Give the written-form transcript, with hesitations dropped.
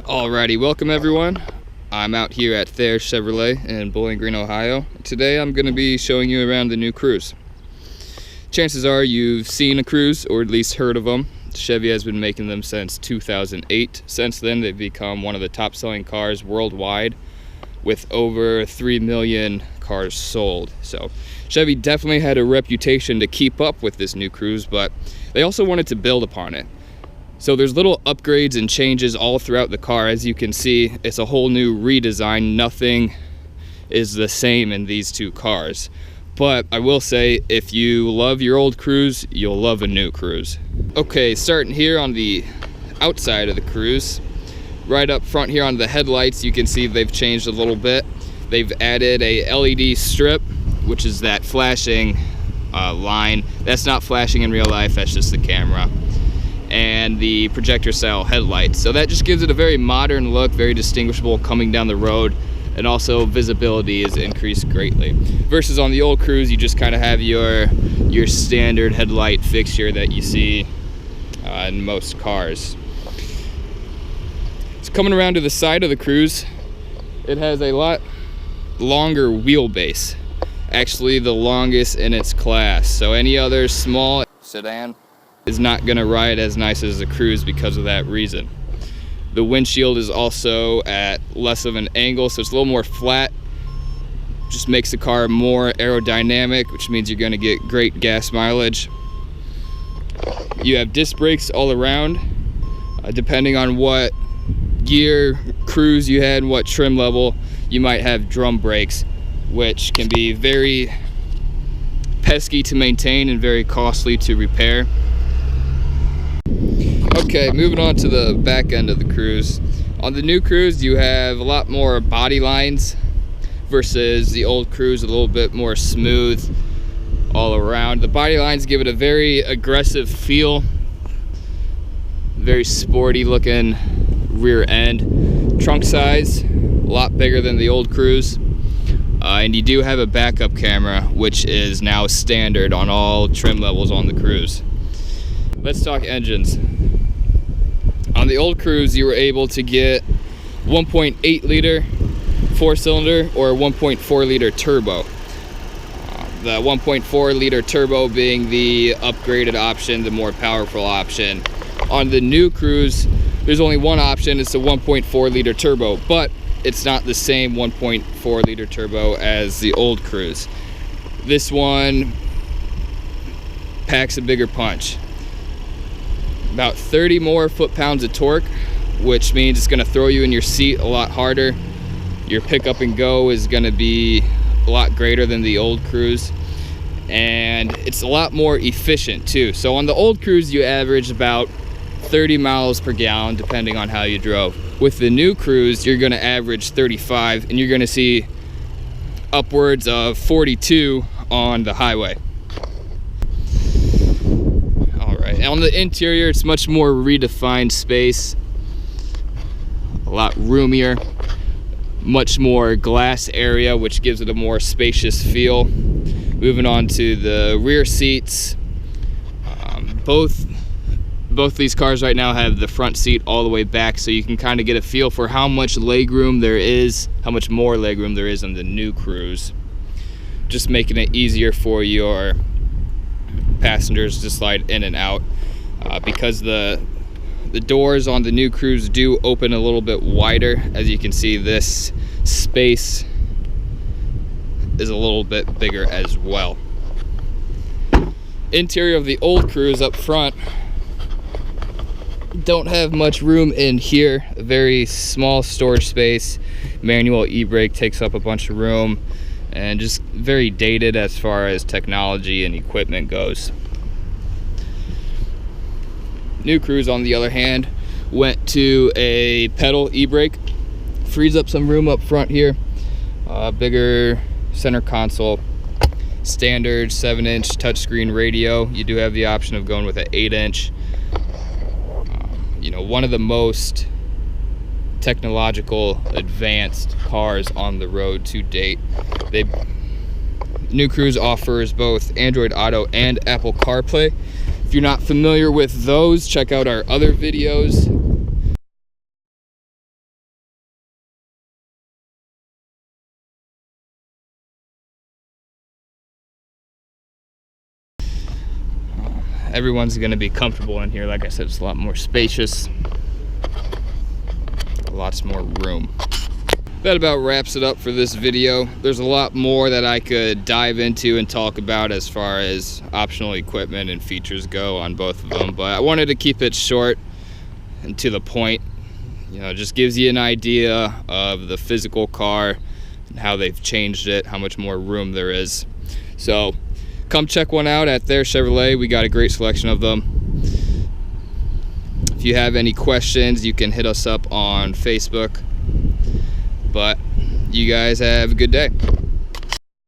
Alrighty, welcome everyone. I'm out here at Thayer Chevrolet in Bowling Green, Ohio. Today I'm going to be showing you around the new Cruze. Chances are you've seen a Cruze, or at least heard of them. Chevy has been making them since 2008. Since then they've become one of the top selling cars worldwide, with over 3 million cars sold. So Chevy definitely had a reputation to keep up with this new Cruze, but they also wanted to build upon it. So there's little upgrades and changes all throughout the car. As you can see, it's a whole new redesign. Nothing is the same in these two cars. But I will say, if you love your old Cruze, you'll love a new Cruze. Okay, starting here on the outside of the Cruze, right up front here on the headlights, you can see they've changed a little bit. They've added a LED strip, which is that flashing line. That's not flashing in real life, that's just the camera. And the projector style headlights. So that just gives it a very modern look, very distinguishable coming down the road, and also visibility is increased greatly. Versus on the old Cruze, you just kind of have your standard headlight fixture that you see in most cars. So coming around to the side of the Cruze, it has a lot longer wheelbase. Actually the longest in its class. So any other small sedan is not going to ride as nice as the Cruze because of that reason. The windshield is also at less of an angle, so it's a little more flat. Just makes the car more aerodynamic, which means you're going to get great gas mileage. You have disc brakes all around. Depending on what gear Cruze you had and what trim level, you might have drum brakes, which can be very pesky to maintain and very costly to repair. Okay, moving on to the back end of the Cruze. On the new Cruze, you have a lot more body lines versus the old Cruze, a little bit more smooth all around. The body lines give it a very aggressive feel, very sporty looking rear end. Trunk size, a lot bigger than the old Cruze. And you do have a backup camera, which is now standard on all trim levels on the Cruze. Let's talk engines. On the old Cruze, you were able to get 1.8 liter 4-cylinder or 1.4 liter turbo. The 1.4 liter turbo being the upgraded option, the more powerful option. On the new Cruze, there's only one option, it's the 1.4 liter turbo, but it's not the same 1.4 liter turbo as the old Cruze. This one packs a bigger punch. About 30 more foot-pounds of torque, which means it's going to throw you in your seat a lot harder. Your pickup and go is going to be a lot greater than the old Cruze, and it's a lot more efficient too. So on the old Cruze, you average about 30 miles per gallon depending on how you drove. With the new Cruze, you're going to average 35, and you're going to see upwards of 42 on the highway. On the interior, it's much more redefined space, a lot roomier, much more glass area, which gives it a more spacious feel. Moving on to the rear seats, both these cars right now have the front seat all the way back, so you can kind of get a feel for how much legroom there is, how much more legroom there is on the new Cruze, just making it easier for your passengers to slide in and out, because the doors on the new Cruze do open a little bit wider. As you can see, this space is a little bit bigger as well. Interior of the old Cruze up front, don't have much room in here. A very small storage space. Manual e-brake takes up a bunch of room, and just very dated as far as technology and equipment goes. New Cruze, on the other hand, went to a pedal e-brake. Frees up some room up front here. Bigger center console. Standard 7-inch touchscreen radio. You do have the option of going with an 8-inch. You know, one of the most technological advanced cars on the road to date. New Cruze offers both Android Auto and Apple CarPlay. If you're not familiar with those, check out our other videos. everyone's gonna be comfortable in here. Like I said, it's a lot more spacious, lots more room. That about wraps it up for this video. There's a lot more that I could dive into and talk about as far as optional equipment and features go on both of them, but I wanted to keep it short and to the point. You know, it just gives you an idea of the physical car and how they've changed it, how much more room there is. So come check one out at their Chevrolet. We got a great selection of them. If you have any questions, you can hit us up on Facebook. But you guys have a good day.